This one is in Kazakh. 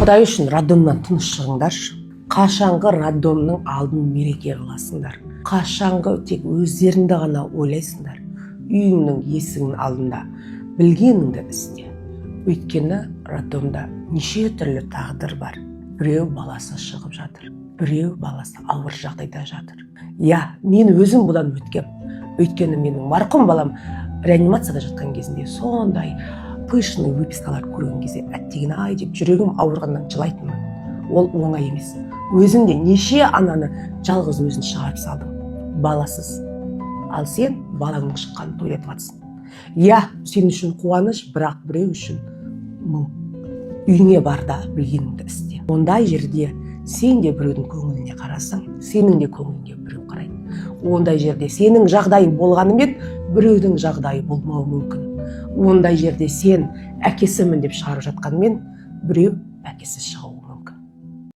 Құдай үшін роддомнан тыныш шығыңдаршы. Қашанғы роддомның алдын мереке қыласыңдар. Қашанғы тек өздеріңді ғана ойлайсыңдар. Үйіңнің есігінің алдында білгеніңді істе. Өйткені роддомда неше түрлі тағдыр бар. Біреу баласы шығып жатыр, біреу баласы ауыр жағдайда жатыр. Мен өзім бұдан өткем. Өйткені менің марқұм балам реанимацияда жатқан кезінде сондай пышный выпискалар көрген кезде әттеген-ай деп жүрегім ауырғаннан жылайтынмын. Ол оңай емес. Өзім де неше ананы жалғыз өзін шығарып салдым. Баласыз. Ал сен балаңның шыққанын тойлатып жатсың. Сен үшін қуаныш, бірақ біреу үшін мұң. Үйіңе бар да білгеніңді істе. Ондай жерде сен де біреудің көңіліне қарасаң, сенің де көңіліңе біреу қарайды. Ондай жерде сенің жағдайың болғанымен біреудің жағдайы болмауы мүмкін. Ондай жерде сен әкесімін деп шығарып жатқанмен біреу әкесіз шығуы